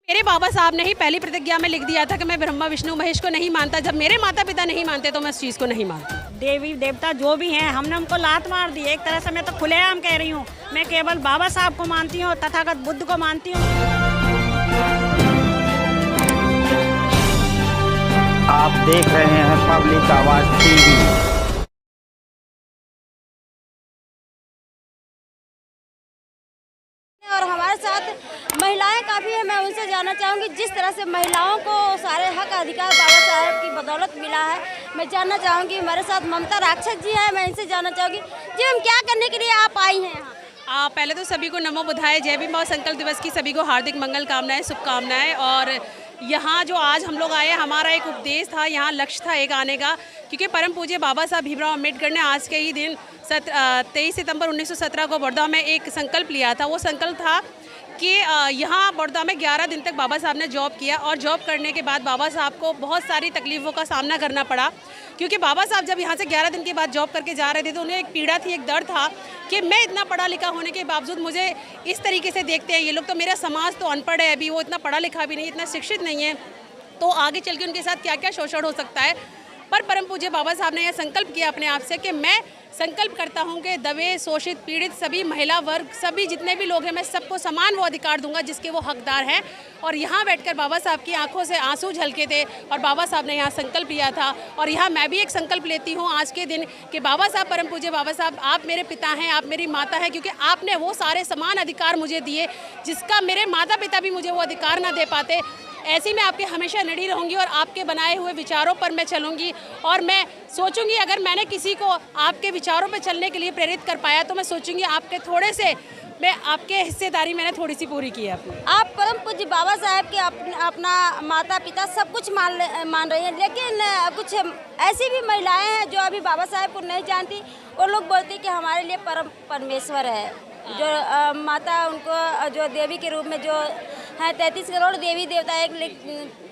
मेरे बाबा साहब ने ही पहली प्रतिज्ञा में लिख दिया था कि मैं ब्रह्मा विष्णु महेश को नहीं मानता। जब मेरे माता पिता नहीं मानते तो मैं उस चीज़ को नहीं मानती। देवी देवता जो भी हैं, हमने उनको लात मार दी। एक तरह से मैं तो खुलेआम कह रही हूँ, मैं केवल बाबा साहब को मानती हूँ, तथागत बुद्ध को मानती हूँ। आप देख रहे हैं पब्लिक आवाज टीवी। और हमारे साथ महिलाएं काफ़ी है। मैं उनसे जानना चाहूँगी जिस तरह से महिलाओं को सारे हक अधिकार बाबा साहब की बदौलत मिला है। मैं जानना चाहूँगी, हमारे साथ ममता राक्षस जी हैं, मैं इनसे जानना चाहूँगी जी हम क्या करने के लिए आप आई हैं यहाँ? पहले तो सभी को नमो बुधाए, जय भीम और संकल्प दिवस की सभी को हार्दिक मंगल कामनाएं, शुभकामनाएं। और यहाँ जो आज हम लोग आए, हमारा एक उपदेश था, यहाँ लक्ष्य था एक आने का, क्योंकि परम पूज्य बाबा साहब भीमराव अम्बेडकर ने आज के ही दिन 23 सितंबर 1917 को बड़ौदा में एक संकल्प लिया था। वो संकल्प था कि यहाँ बड़ौदा में 11 दिन तक बाबा साहब ने जॉब किया और जॉब करने के बाद बाबा साहब को बहुत सारी तकलीफ़ों का सामना करना पड़ा, क्योंकि बाबा साहब जब यहाँ से 11 दिन के बाद जॉब करके जा रहे थे तो उन्हें एक पीड़ा थी, एक दर्द था कि मैं इतना पढ़ा लिखा होने के बावजूद मुझे इस तरीके से देखते हैं ये लोग। तो मेरा समाज तो अनपढ़ है, अभी वो इतना पढ़ा लिखा भी नहीं, इतना शिक्षित नहीं है, तो आगे चल के उनके साथ क्या क्या शोषण हो सकता है। पर परम पूज्य बाबा साहब ने यह संकल्प किया अपने आप से कि मैं संकल्प करता हूं कि दबे, शोषित, पीड़ित सभी महिला वर्ग, सभी जितने भी लोग हैं, मैं सबको समान वो अधिकार दूंगा जिसके वो हकदार हैं। और यहाँ बैठकर बाबा साहब की आंखों से आंसू झलके थे और बाबा साहब ने यहाँ संकल्प लिया था। और यहाँ मैं भी एक संकल्प लेती हूँ आज के दिन कि बाबा साहब, परम पूज्य बाबा साहब, आप मेरे पिता हैं, आप मेरी माता हैं, क्योंकि आपने वो सारे समान अधिकार मुझे दिए जिसका मेरे माता पिता भी मुझे वो अधिकार ना दे पाते। ऐसी मैं आपके हमेशा निडी रहूँगी और आपके बनाए हुए विचारों पर मैं चलूँगी। और मैं सोचूंगी अगर मैंने किसी को आपके विचारों पर चलने के लिए प्रेरित कर पाया तो मैं सोचूंगी आपके थोड़े से मैं आपके हिस्सेदारी मैंने थोड़ी सी पूरी की है अपनी। आप परम पूज्य बाबा साहब के अपना माता पिता सब कुछ मान रही हैं, लेकिन कुछ ऐसी भी महिलाएं हैं जो अभी बाबा साहब को नहीं जानती। वो लोग बोलती हैं कि हमारे लिए परम परमेश्वर है, जो माता उनको जो देवी के रूप में जो है 33 करोड़ देवी देवता एक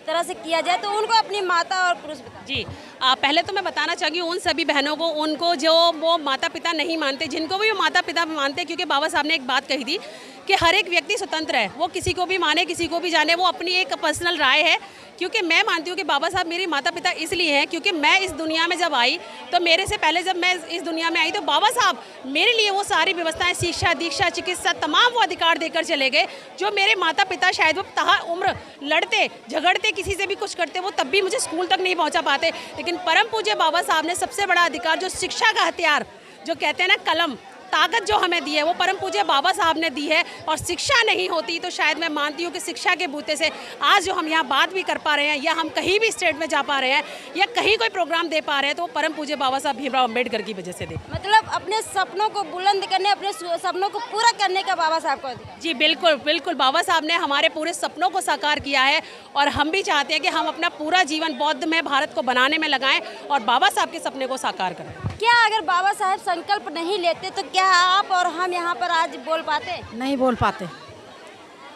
तरह से किया जाए तो उनको अपनी माता और पुरुष जी पहले तो मैं बताना चाहूँगी उन सभी बहनों को, उनको जो वो माता पिता नहीं मानते, जिनको भी वो माता पिता मानते, क्योंकि बाबा साहब ने एक बात कही थी कि हर एक व्यक्ति स्वतंत्र है, वो किसी को भी माने किसी को भी जाने, वो अपनी एक पर्सनल राय है। क्योंकि मैं मानती हूँ कि बाबा साहब मेरी माता पिता इसलिए हैं क्योंकि मैं इस दुनिया में जब आई तो मेरे से पहले जब मैं इस दुनिया में आई तो बाबा साहब मेरे लिए वो सारी व्यवस्थाएं, शिक्षा, दीक्षा, चिकित्सा, तमाम वो अधिकार देकर चले गए जो मेरे माता पिता शायद वो तहा उम्र लड़ते झगड़ते किसी से भी कुछ करते, वो तब भी मुझे स्कूल तक नहीं पहुँचा पाते। लेकिन परम पूज्य बाबा साहब ने सबसे बड़ा अधिकार, जो शिक्षा का हथियार जो कहते हैं ना, कलम, ताकत जो हमें दी है वो परम पूज्य बाबा साहब ने दी है। और शिक्षा नहीं होती तो शायद मैं मानती हूँ कि शिक्षा के बूते से आज जो हम यहाँ बात भी कर पा रहे हैं या हम कहीं भी स्टेट में जा पा रहे हैं या कहीं कोई प्रोग्राम दे पा रहे हैं तो परम पूज्य बाबा साहब भीमराव अम्बेडकर की वजह से दे। मतलब अपने सपनों को बुलंद करने, अपने सपनों को पूरा करने का बाबा साहब को अधिकार। जी बिल्कुल बिल्कुल, बाबा साहब ने हमारे पूरे सपनों को साकार किया है और हम भी चाहते हैं कि हम अपना पूरा जीवन बौद्ध में भारत को बनाने में लगाएं और बाबा साहब के सपने को साकार करें। क्या अगर बाबा साहब संकल्प नहीं लेते तो क्या आप और हम यहाँ पर आज बोल पाते? नहीं बोल पाते,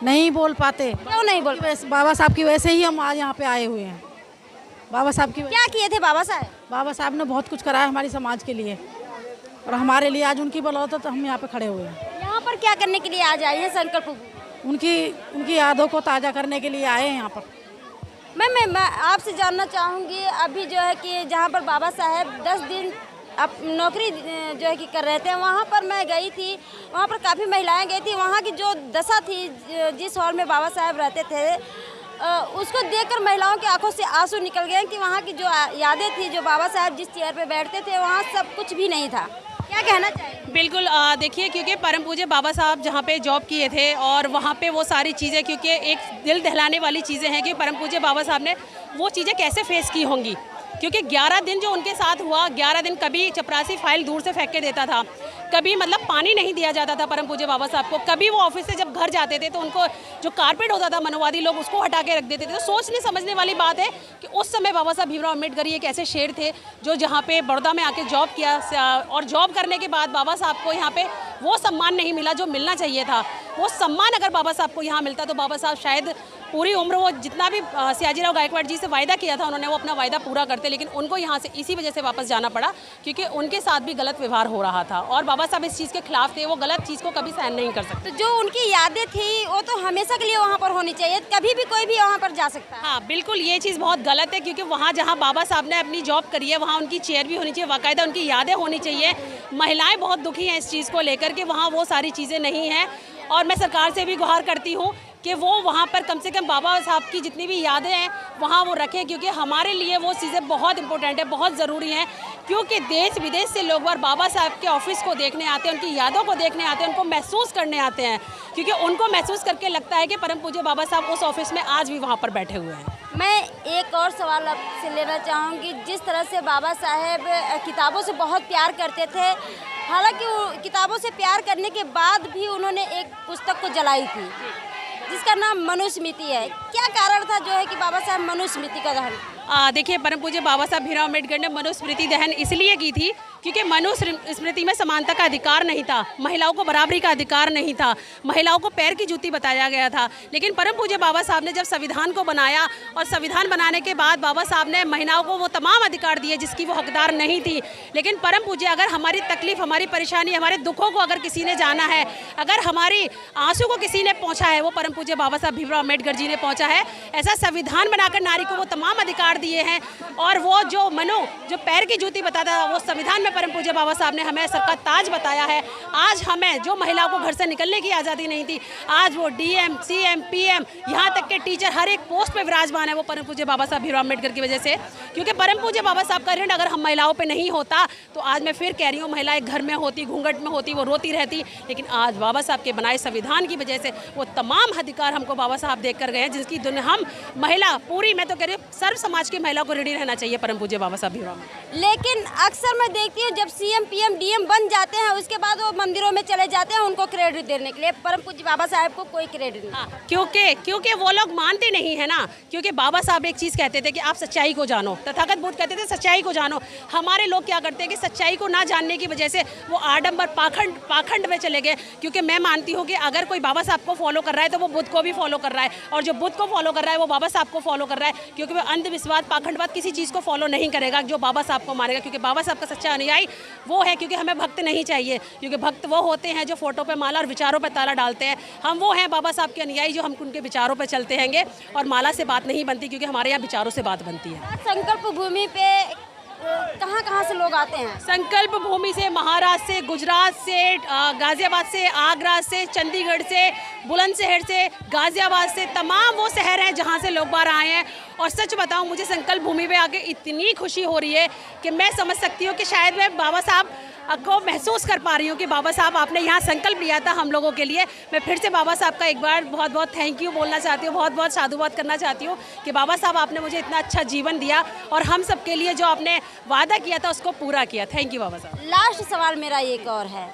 नहीं बोल पाते। क्यों नहीं बोल? बाबा साहब की वजह से ही हम आज यहाँ पे आए हुए हैं। बाबा साहब की क्या किए थे बाबा साहब? बाबा साहब ने बहुत कुछ करा है हमारी समाज के लिए और हमारे लिए आज उनकी बदौलत हम यहाँ पे खड़े हुए हैं। यहाँ पर क्या करने के लिए आज आए हैं? संकल्प उनकी यादों को ताज़ा करने के लिए आए हैं यहाँ पर। मैं आपसे जानना चाहूँगी, अभी जो है कि जहाँ पर बाबा साहब 10 दिन अब नौकरी जो है कि कर रहे थे, वहाँ पर मैं गई थी, वहाँ पर काफ़ी महिलाएं गई थी। वहाँ की जो दशा थी, जिस हॉल में बाबा साहब रहते थे, उसको देखकर महिलाओं की आंखों से आंसू निकल गए कि वहाँ की जो यादें थी, जो बाबा साहब जिस चेयर पे बैठते थे वहाँ सब कुछ भी नहीं था। क्या कहना चाहिए? बिल्कुल, देखिए क्योंकि परम पूज्य बाबा साहब जहाँ पे जॉब किए थे और वहाँ पे वो सारी चीज़ें, क्योंकि एक दिल दहलाने वाली चीज़ें हैं कि परम पूज्य बाबा साहब ने वो चीज़ें कैसे फेस की होंगी, क्योंकि 11 दिन जो उनके साथ हुआ, 11 दिन कभी चपरासी फाइल दूर से फेंक के देता था, कभी मतलब पानी नहीं दिया जाता था परम पूज्य बाबा साहब को, कभी वो ऑफिस से जब घर जाते थे तो उनको जो कारपेट होता था मनोवादी लोग उसको हटा के रख देते थे। तो सोचने समझने वाली बात है कि उस समय बाबा साहब भीमराव अम्बेडकर एक ऐसे शेर थे जो जहाँ पे बड़ौदा में आके जॉब किया और जॉब करने के बाद बाबा साहब को यहाँ पे वो सम्मान नहीं मिला जो मिलना चाहिए था। वो सम्मान अगर बाबा साहब को यहाँ मिलता तो बाबा साहब शायद पूरी उम्र वो जितना भी सयाजीराव गायकवाड़ जी से वायदा किया था उन्होंने, वो अपना वायदा पूरा करते, लेकिन उनको यहाँ से इसी वजह से वापस जाना पड़ा क्योंकि उनके साथ भी गलत व्यवहार हो रहा था और बाबा साहब इस चीज़ के खिलाफ थे। वो गलत चीज़ को कभी सहन नहीं कर सकते। तो जो उनकी यादें थी वो तो हमेशा के लिए वहाँ पर होनी चाहिए, कभी भी कोई भी वहाँ पर जा सकता है। हाँ बिल्कुल, ये चीज़ बहुत गलत है क्योंकि वहाँ जहाँ बाबा साहब ने अपनी जॉब करी है वहाँ उनकी चेयर भी होनी चाहिए, बाकायदा उनकी यादें होनी चाहिए। महिलाएं बहुत दुखी हैं इस चीज़ को लेकर के, वहाँ वो सारी चीज़ें नहीं हैं और मैं सरकार से भी गुहार करती हूँ कि वो वहाँ पर कम से कम बाबा साहब की जितनी भी यादें हैं वहाँ वो रखें क्योंकि हमारे लिए वो चीज़ें बहुत इंपॉर्टेंट है, बहुत ज़रूरी हैं। क्योंकि देश विदेश से लोग बार बाबा साहब के ऑफिस को देखने आते हैं, उनकी यादों को देखने आते हैं, उनको महसूस करने आते हैं क्योंकि उनको महसूस करके लगता है कि परम पूज्य बाबा साहब उस ऑफिस में आज भी वहाँ पर बैठे हुए हैं। मैं एक और सवाल आपसे लेना चाहूँगी, जिस तरह से बाबा साहेब किताबों से बहुत प्यार करते थे, हालांकि वो किताबों से प्यार करने के बाद भी उन्होंने एक पुस्तक को जलाई थी जिसका नाम मनुस्मृति है। क्या कारण था जो है कि बाबा साहब मनुस्मृति का दहन? देखिए, परम पूज्य बाबा साहब भीमराव अम्बेडकर ने मनुस्मृति दहन इसलिए की थी क्योंकि मनुस्मृति में समानता का अधिकार नहीं था, महिलाओं को बराबरी का अधिकार नहीं था, महिलाओं को पैर की जूती बताया गया था। लेकिन परम पूज्य बाबा साहब ने जब संविधान को बनाया और संविधान बनाने के बाद बाबा साहब ने महिलाओं को वो तमाम अधिकार दिए जिसकी वो हकदार नहीं थी। लेकिन परम पूज्य अगर हमारी तकलीफ, हमारी परेशानी, हमारे दुखों को अगर किसी ने जाना है, अगर हमारी आंसू को किसी ने पहुँचा है, वो परम पूज्य बाबा साहब भीमराव अम्बेडकर जी ने पहुँचा है। ऐसा संविधान बनाकर नारी को वो तमाम अधिकार दिए हैं और वो जो पैर की जूती बताता था वो संविधान में परम पूज्य बाबा साहब ने हमें सर का ताज बताया है। आज हमें जो महिलाओं को घर से निकलने की आज़ादी नहीं थी, आज वो डीएम, सीएम, पीएम, यहाँ तक के टीचर हर एक पोस्ट पे विराजमान है, वो परम पूज्य बाबा साहब भीमराव अम्बेडकर की वजह से। क्योंकि परम पूज्य बाबा साहब का ऋण अगर हम महिलाओं पे नहीं होता तो आज मैं फिर कह रही हूँ, महिलाएं घर में होती, घूंघट में होती, वो रोती रहती। लेकिन आज बाबा साहब के बनाए संविधान की वजह से वो तमाम अधिकार हमको बाबा साहब देख कर गए हैं जिसकी दुनिया हम महिला पूरी, मैं तो कह रही हूँ सर्व समाज की महिला को ऋणी रहना चाहिए परम पूज्य बाबा साहब भीमराव। लेकिन अक्सर मैं देखती हूँ जब सीएम, पीएम, डीएम बन जाते हैं उसके बाद वो मंदिरों में चले जाते हैं उनको क्रेडिट देने के लिए, परम पूज्य बाबा साहब को कोई क्रेडिट नहीं। हाँ, क्योंकि वो लोग मानते नहीं है ना। क्योंकि बाबा साहब एक चीज़ कहते थे कि आप सच्चाई को जानो, तथागत बुद्ध कहते थे सच्चाई को जानो। हमारे लोग क्या करते हैं कि सच्चाई को ना जानने की वजह से वो आडंबर पाखंड में चले गए। क्योंकि मैं मानती हूँ कि अगर कोई बाबा साहब को फॉलो कर रहा है तो वो बुद्ध को भी फॉलो कर रहा है, और जो बुद्ध को फॉलो कर रहा है वो बाबा साहब को फॉलो कर रहा है। क्योंकि वो अंधविश्वास, पाखंडवाद किसी चीज़ को फॉलो नहीं करेगा जो बाबा साहब को मानेगा। क्योंकि बाबा साहब का सच्चा अनुयायी वो है। क्योंकि हमें भक्त नहीं चाहिए, क्योंकि भक्त वो होते हैं जो फोटो पे माला और विचारों पे ताला डालते हैं। हम वो हैं बाबा साहब के अनुयायी जो हम उनके विचारों पे चलते हैंगे, और माला से बात नहीं बनती क्योंकि हमारे यहाँ विचारों से बात बनती है। संकल्प भूमि पे कहाँ से लोग आते हैं? संकल्प भूमि से महाराष्ट्र से, गुजरात से, गाजियाबाद से, आगरा से, चंडीगढ़ से, बुलंदशहर से, गाजियाबाद से, तमाम वो शहर हैं जहाँ से लोग बाहर आए हैं। और सच बताऊँ, मुझे संकल्प भूमि पे आके इतनी खुशी हो रही है कि मैं समझ सकती हूँ कि शायद मैं बाबा साहब को महसूस कर पा रही हूँ कि बाबा साहब आपने यहाँ संकल्प लिया था हम लोगों के लिए। मैं फिर से बाबा साहब का एक बार बहुत बहुत थैंक यू बोलना चाहती हूँ, बहुत बहुत साधुवाद करना चाहती हूँ कि बाबा साहब आपने मुझे इतना अच्छा जीवन दिया और हम सब के लिए जो आपने वादा किया था उसको पूरा किया। थैंक यू बाबा साहब। लास्ट सवाल मेरा एक और है,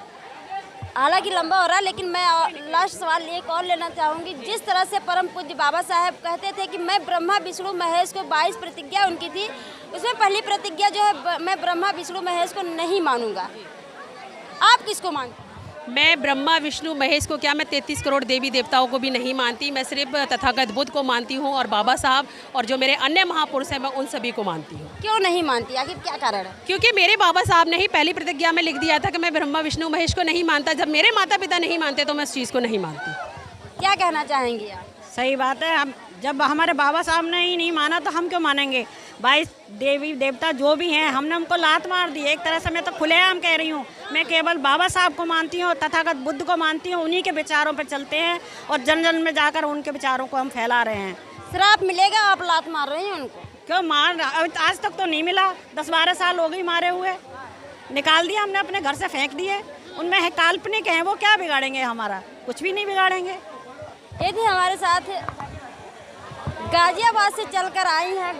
हालांकि लंबा हो रहा है लेकिन मैं लास्ट सवाल एक और लेना चाहूँगी। जिस तरह से परम पूज्य बाबा साहब कहते थे कि मैं ब्रह्मा विष्णु महेश को 22 प्रतिज्ञा उनकी थी, उसमें पहली प्रतिज्ञा जो है मैं ब्रह्मा विष्णु महेश को नहीं मानूंगा, आप किसको मानते? मैं ब्रह्मा विष्णु महेश को क्या, मैं 33 करोड़ देवी देवताओं को भी नहीं मानती। मैं सिर्फ तथागत बुद्ध को मानती हूँ और बाबा साहब और जो मेरे अन्य महापुरुष हैं मैं उन सभी को मानती हूँ। क्यों नहीं मानती, आखिर क्या कारण है? क्योंकि मेरे बाबा साहब ने ही पहली प्रतिज्ञा में लिख दिया था कि मैं ब्रह्मा विष्णु महेश को नहीं मानता। जब मेरे माता पिता नहीं मानते तो मैं उस चीज़ को नहीं मानती। क्या कहना चाहेंगी आप? सही बात है। हम जब हमारे बाबा साहब ने ही नहीं माना तो हम क्यों मानेंगे? 22 देवी देवता जो भी हैं हमने उनको लात मार दी। एक तरह से मैं तो खुलेआम कह रही हूँ, मैं केवल बाबा साहब को मानती हूँ, तथागत बुद्ध को मानती हूँ, उन्हीं के विचारों पर चलते हैं और जन जन में जाकर उनके विचारों को हम फैला रहे हैं। श्राप मिलेगा, आप लात मार रहे हैं उनको? क्यों मार, आज तक तो नहीं मिला, 10-12 साल हो गई मारे हुए, निकाल दिया हमने, अपने घर से फेंक दिए। उनमें है काल्पनिक हैं, वो क्या बिगाड़ेंगे हमारा? कुछ भी नहीं बिगाड़ेंगे। ये थी हमारे साथ गाजियाबाद से चलकर आई हैं